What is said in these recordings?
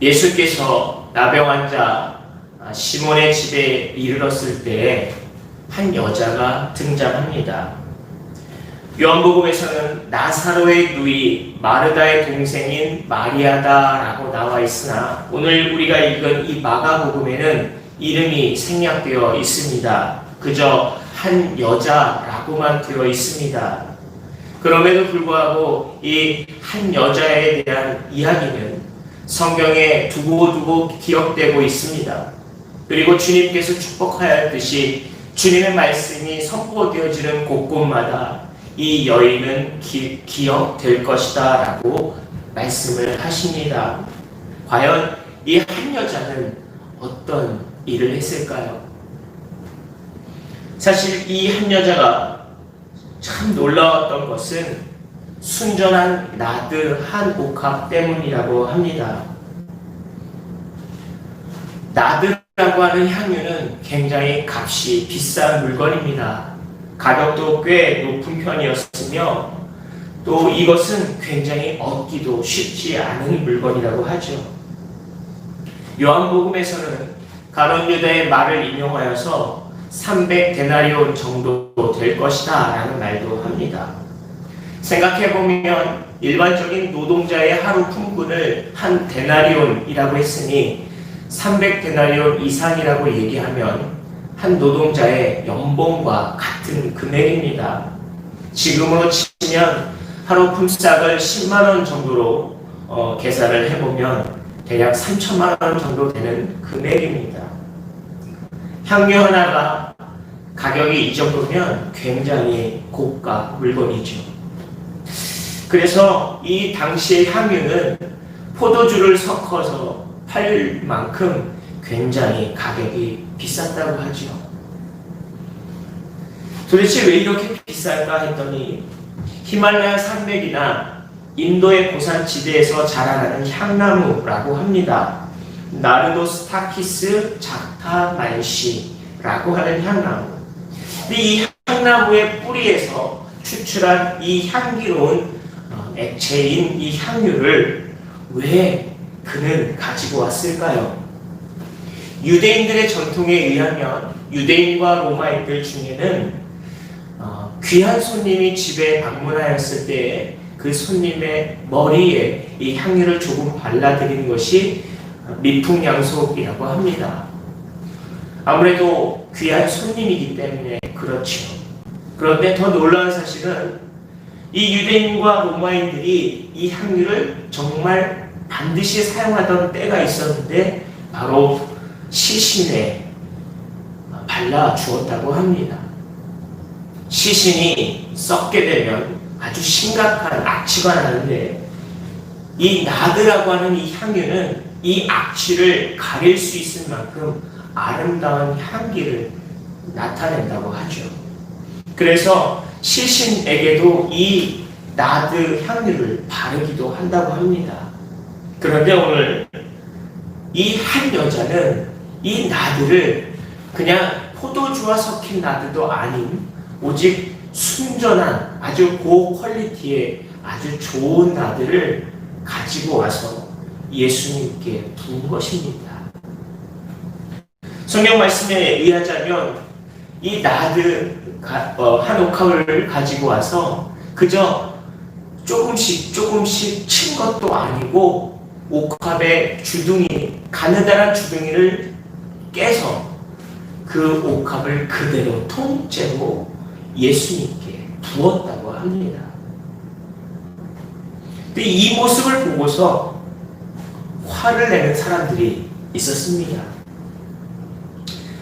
예수께서 나병 환자 시몬의 집에 이르렀을 때 한 여자가 등장합니다. 요한복음에서는 나사로의 누이 마르다의 동생인 마리아다라고 나와 있으나 오늘 우리가 읽은 이 마가복음에는 이름이 생략되어 있습니다. 그저 한 여자라고만 되어 있습니다. 그럼에도 불구하고 이 한 여자에 대한 이야기는 성경에 두고두고 기억되고 있습니다. 그리고 주님께서 축복하였듯이 주님의 말씀이 선포되어지는 곳곳마다 이 여인은 기억될 것이다 라고 말씀을 하십니다. 과연 이 한 여자는 어떤 일을 했을까요? 사실 이 한 여자가 참 놀라웠던 것은 순전한 나드 한 옥합 때문이라고 합니다. 나드라고 하는 향유는 굉장히 값이 비싼 물건입니다. 가격도 꽤 높은 편이었으며 또 이것은 굉장히 얻기도 쉽지 않은 물건이라고 하죠. 요한복음에서는 가룟 유다의 말을 인용하여서 300데나리온 정도 될 것이다 라는 말도 합니다. 생각해보면 일반적인 노동자의 하루 품꾼을 한 데나리온이라고 했으니 300데나리온 이상이라고 얘기하면 한 노동자의 연봉과 같은 금액입니다. 지금으로 치면 하루 품삯을 10만원 정도로 계산을 해보면 대략 3천만원 정도 되는 금액입니다. 향유 하나가 가격이 이 정도면 굉장히 고가 물건이죠. 그래서 이 당시의 향유는 포도주를 섞어서 팔 만큼 굉장히 가격이 비쌌다고 하죠. 도대체 왜 이렇게 비쌀까 했더니 히말라야 산맥이나 인도의 고산지대에서 자라나는 향나무라고 합니다. 나르도스타키스 작타만시라고 하는 향나무. 근데 이 향나무의 뿌리에서 추출한 이 향기로운 액체인 이 향유를 왜 그는 가지고 왔을까요? 유대인들의 전통에 의하면 유대인과 로마인들 중에는 귀한 손님이 집에 방문하였을 때 그 손님의 머리에 이 향유를 조금 발라드리는 것이 미풍양속이라고 합니다. 아무래도 귀한 손님이기 때문에 그렇죠. 그런데 더 놀라운 사실은 이 유대인과 로마인들이 이 향유를 정말 반드시 사용하던 때가 있었는데 바로 시신에 발라 주었다고 합니다. 시신이 썩게 되면 아주 심각한 악취가 나는데 이 나드라고 하는 이 향유는 이 악취를 가릴 수 있을 만큼 아름다운 향기를 나타낸다고 하죠. 그래서 시신에게도 이 나드 향유를 바르기도 한다고 합니다. 그런데 오늘 이 한 여자는 이 나드를 그냥 포도주와 섞인 나드도 아닌 오직 순전한 아주 고퀄리티의 아주 좋은 나드를 가지고 와서 예수님께 부은 것입니다. 성경 말씀에 의하자면 이 나드 한 옥합을 가지고 와서 그저 조금씩 친 것도 아니고 옥합의 주둥이, 가느다란 주둥이를 깨서 그 옥합을 그대로 통째로 예수님께 부었다고 합니다. 근데 이 모습을 보고서 화를 내는 사람들이 있었습니다.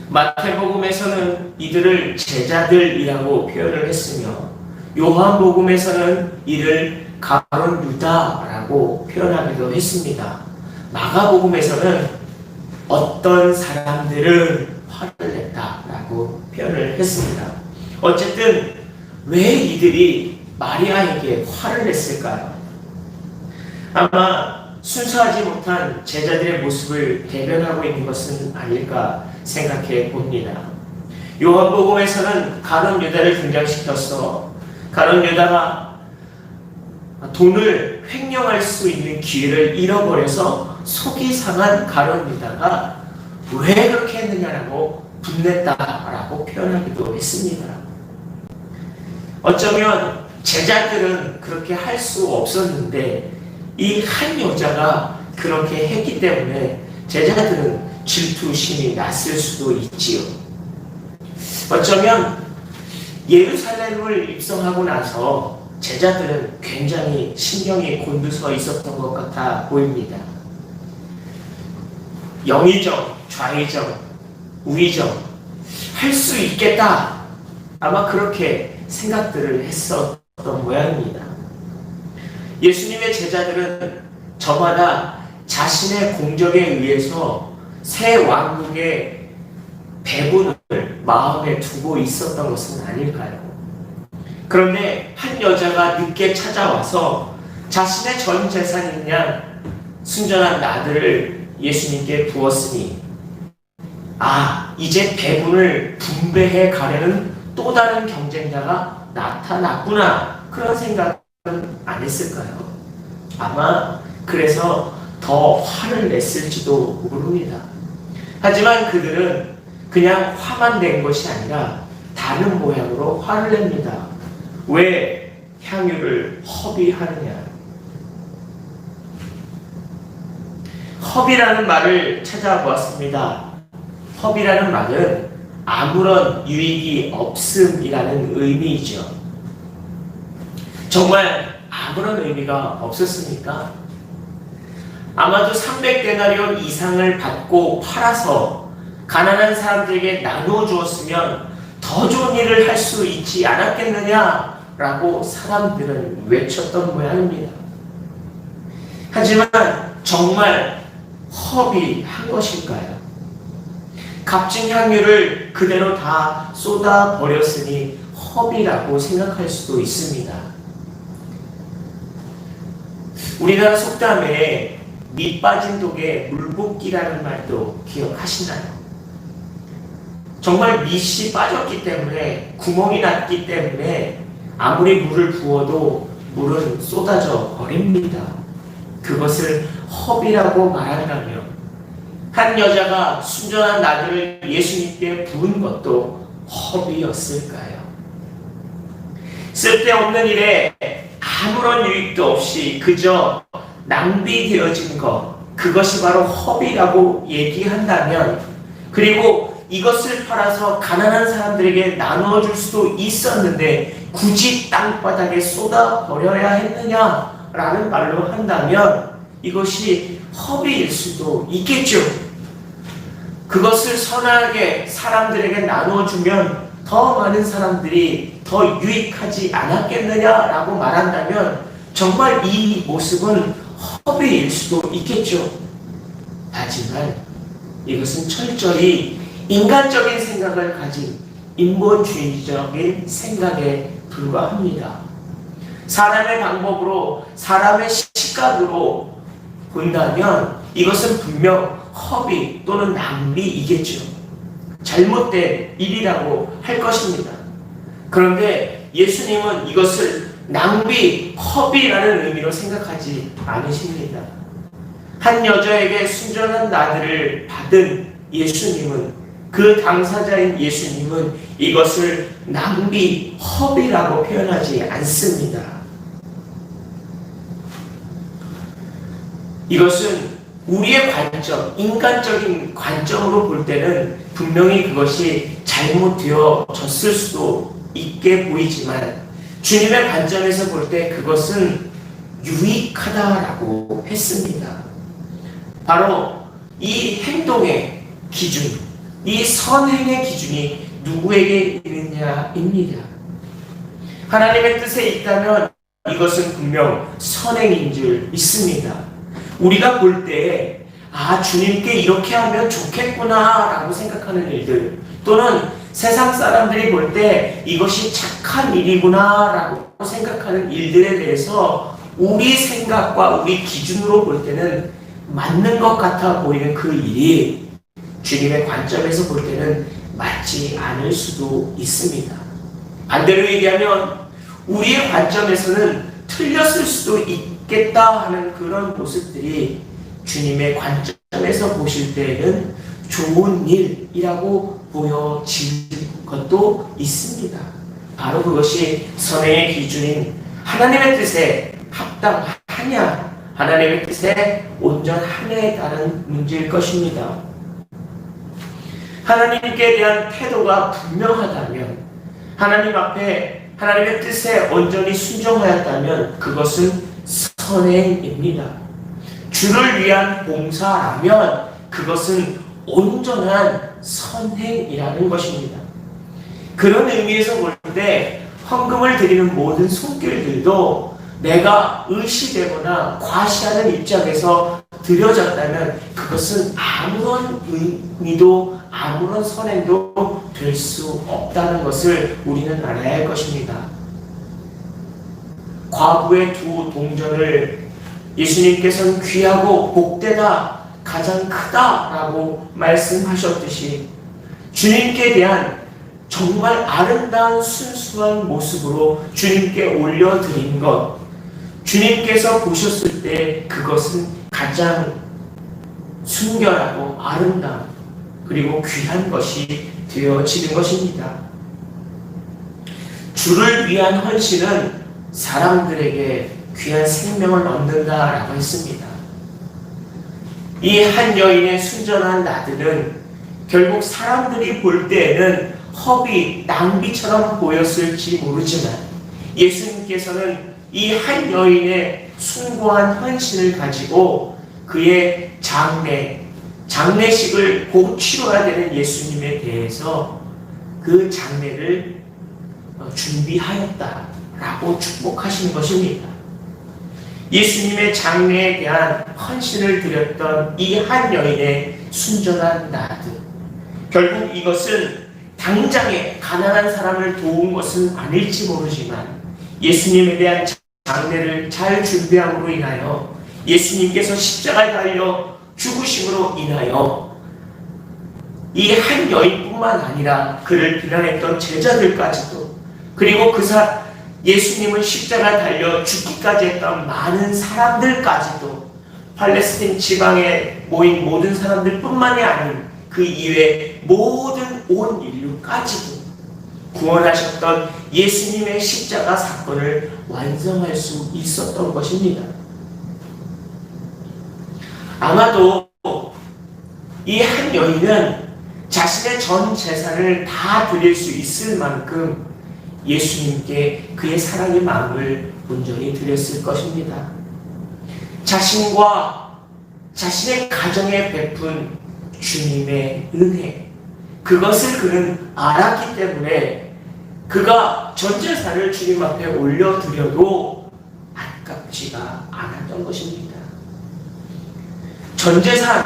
마태복음에서는 이들을 제자들이라고 표현을 했으며 요한복음에서는 이를 가룟 유다라고 표현하기도 했습니다. 마가복음에서는 어떤 사람들은 화를 냈다라고 표현을 했습니다. 어쨌든 왜 이들이 마리아에게 화를 냈을까요? 아마 순수하지 못한 제자들의 모습을 대변하고 있는 것은 아닐까 생각해 봅니다. 요한복음에서는 가룟 유다를 등장시켜서 가룟 유다가 돈을 횡령할 수 있는 기회를 잃어버려서 속이 상한 가룟유다가 왜 그렇게 했느냐라고 분냈다라고 표현하기도 했습니다. 어쩌면 제자들은 그렇게 할 수 없었는데 이 한 여자가 그렇게 했기 때문에 제자들은 질투심이 났을 수도 있지요. 어쩌면 예루살렘을 입성하고 나서 제자들은 굉장히 신경이 곤두서 있었던 것 같아 보입니다. 영의정, 좌의정, 우의정 할 수 있겠다, 아마 그렇게 생각들을 했었던 모양입니다. 예수님의 제자들은 저마다 자신의 공적에 의해서 새 왕국의 배분을 마음에 두고 있었던 것은 아닐까요? 그런데 한 여자가 늦게 찾아와서 자신의 전 재산인 양 순전한 나들을 예수님께 부었으니, 이제 배분을 분배해 가려는 또 다른 경쟁자가 나타났구나, 그런 생각은 안 했을까요? 아마 그래서 더 화를 냈을지도 모릅니다. 하지만 그들은 그냥 화만 낸 것이 아니라 다른 모양으로 화를 냅니다. 왜 향유를 허비하느냐? 허비라는 말을 찾아보았습니다. 허비라는 말은 아무런 유익이 없음이라는 의미이죠. 정말 아무런 의미가 없었습니까? 아마도 300데나리온 이상을 받고 팔아서 가난한 사람들에게 나누어 주었으면 더 좋은 일을 할 수 있지 않았겠느냐라고 사람들은 외쳤던 모양입니다. 하지만 정말 허비한 것일까요? 값진 향유를 그대로 다 쏟아 버렸으니 허비라고 생각할 수도 있습니다. 우리나라 속담에 밑 빠진 독에 물 붓기라는 말도 기억하시나요? 정말 밑이 빠졌기 때문에, 구멍이 났기 때문에 아무리 물을 부어도 물은 쏟아져 버립니다. 그것을 허비라고 말한다며 한 여자가 순전한 나들을 예수님께 부은 것도 허비였을까요? 쓸데없는 일에 아무런 유익도 없이 그저 낭비되어진 것, 그것이 바로 허비라고 얘기한다면, 그리고 이것을 팔아서 가난한 사람들에게 나누어 줄 수도 있었는데 굳이 땅바닥에 쏟아 버려야 했느냐라는 말로 한다면 이것이 허비일 수도 있겠죠. 그것을 선하게 사람들에게 나누어 주면 더 많은 사람들이 더 유익하지 않았겠느냐라고 말한다면 정말 이 모습은 허비일 수도 있겠죠. 하지만 이것은 철저히 인간적인 생각을 가진 인본주의적인 생각에 불과합니다. 사람의 방법으로, 사람의 시각으로 본다면 이것은 분명 허비 또는 낭비이겠죠. 잘못된 일이라고 할 것입니다. 그런데 예수님은 이것을 낭비, 허비라는 의미로 생각하지 않으십니다. 한 여자에게 순전한 나들을 받은 예수님은, 그 당사자인 예수님은 이것을 낭비, 허비라고 표현하지 않습니다. 이것은 우리의 관점, 인간적인 관점으로 볼 때는 분명히 그것이 잘못되어졌을 수도 있게 보이지만 주님의 관점에서 볼 때 그것은 유익하다라고 했습니다. 바로 이 행동의 기준, 이 선행의 기준이 누구에게 있느냐입니다. 하나님의 뜻에 있다면 이것은 분명 선행인 줄 믿습니다. 우리가 볼 때 주님께 이렇게 하면 좋겠구나 라고 생각하는 일들, 또는 세상 사람들이 볼 때 이것이 착한 일이구나 라고 생각하는 일들에 대해서 우리 생각과 우리 기준으로 볼 때는 맞는 것 같아 보이는 그 일이 주님의 관점에서 볼 때는 맞지 않을 수도 있습니다. 반대로 얘기하면 우리의 관점에서는 틀렸을 수도 받겠다 하는 그런 모습들이 주님의 관점에서 보실 때에는 좋은 일이라고 보여질 것도 있습니다. 바로 그것이 선행의 기준인 하나님의 뜻에 합당하냐, 하나님의 뜻에 온전하냐에 따른 문제일 것입니다. 하나님께 대한 태도가 분명하다면, 하나님 앞에 하나님의 뜻에 온전히 순종하였다면 그것은 선행입니다. 주를 위한 봉사라면 그것은 온전한 선행이라는 것입니다. 그런 의미에서 볼 때 헌금을 드리는 모든 손길들도 내가 의시되거나 과시하는 입장에서 드려졌다면 그것은 아무런 의미도 아무런 선행도 될 수 없다는 것을 우리는 알아야 할 것입니다. 과부의 두 동전을 예수님께서는 귀하고 복되다, 가장 크다라고 말씀하셨듯이 주님께 대한 정말 아름다운 순수한 모습으로 주님께 올려드린 것, 주님께서 보셨을 때 그것은 가장 순결하고 아름다운 그리고 귀한 것이 되어지는 것입니다. 주를 위한 헌신은 사람들에게 귀한 생명을 얻는다라고 했습니다. 이 한 여인의 순전한 나들은 결국 사람들이 볼 때에는 허비, 낭비처럼 보였을지 모르지만 예수님께서는 이 한 여인의 숭고한 헌신을 가지고 그의 장례식을 곧 치러야 되는 예수님에 대해서 그 장례를 준비하였다라고 축복하시는 것입니다. 예수님의 장례에 대한 헌신을 드렸던 이 한 여인의 순전한 나들, 결국 이것은 당장에 가난한 사람을 도운 것은 아닐지 모르지만 예수님에 대한 장례를 잘 준비함으로 인하여 예수님께서 십자가에 달려 죽으심으로 인하여 이 한 여인뿐만 아니라 그를 비난했던 제자들까지도, 그리고 예수님을 십자가에 달려 죽기까지 했던 많은 사람들까지도, 팔레스틴 지방에 모인 모든 사람들뿐만이 아닌 그 이외의 모든 온 인류까지도 구원하셨던 예수님의 십자가 사건을 완성할 수 있었던 것입니다. 아마도 이 한 여인은 자신의 전 재산을 다 드릴 수 있을 만큼 예수님께 그의 사랑의 마음을 온전히 드렸을 것입니다. 자신과 자신의 가정에 베푼 주님의 은혜, 그것을 그는 알았기 때문에 그가 전 재산을 주님 앞에 올려드려도 아깝지가 않았던 것입니다. 전 재산,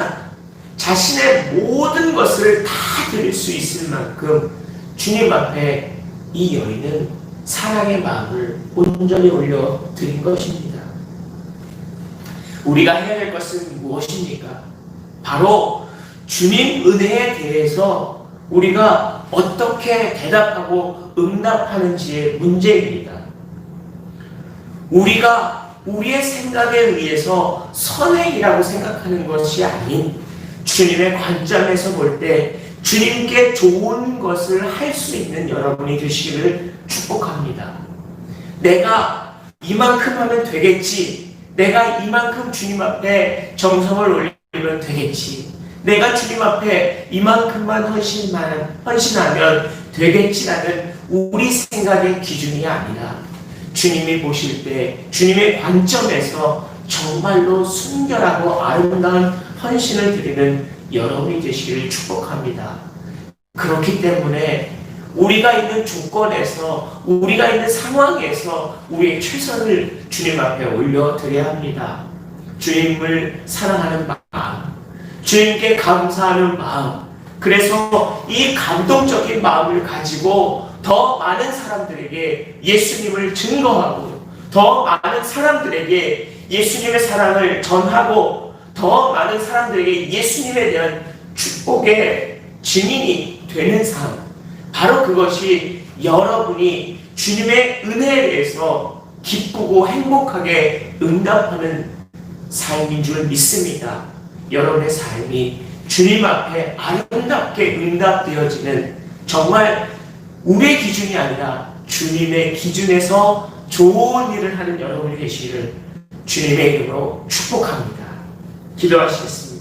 자신의 모든 것을 다 드릴 수 있을 만큼 주님 앞에 이 여인은 사랑의 마음을 온전히 올려드린 것입니다. 우리가 해야 할 것은 무엇입니까? 바로 주님 은혜에 대해서 우리가 어떻게 대답하고 응답하는지의 문제입니다. 우리가 우리의 생각에 의해서 선행이라고 생각하는 것이 아닌 주님의 관점에서 볼 때 주님께 좋은 것을 할 수 있는 여러분이 되시기를 축복합니다. 내가 이만큼 하면 되겠지, 내가 이만큼 주님 앞에 정성을 올리면 되겠지, 내가 주님 앞에 이만큼만 헌신하면 되겠지라는 우리 생각의 기준이 아니라 주님이 보실 때 주님의 관점에서 정말로 순결하고 아름다운 헌신을 드리는 여러분이 되시기를 축복합니다. 그렇기 때문에 우리가 있는 조건에서, 우리가 있는 상황에서 우리의 최선을 주님 앞에 올려드려야 합니다. 주님을 사랑하는 마음, 주님께 감사하는 마음, 그래서 이 감동적인 마음을 가지고 더 많은 사람들에게 예수님을 증거하고, 더 많은 사람들에게 예수님의 사랑을 전하고, 더 많은 사람들에게 예수님에 대한 축복의 증인이 되는 삶, 바로 그것이 여러분이 주님의 은혜에 대해서 기쁘고 행복하게 응답하는 삶인 줄 믿습니다. 여러분의 삶이 주님 앞에 아름답게 응답되어지는, 정말 우리의 기준이 아니라 주님의 기준에서 좋은 일을 하는 여러분이 되시기를 주님의 이름으로 축복합니다. 기도하시겠습니다.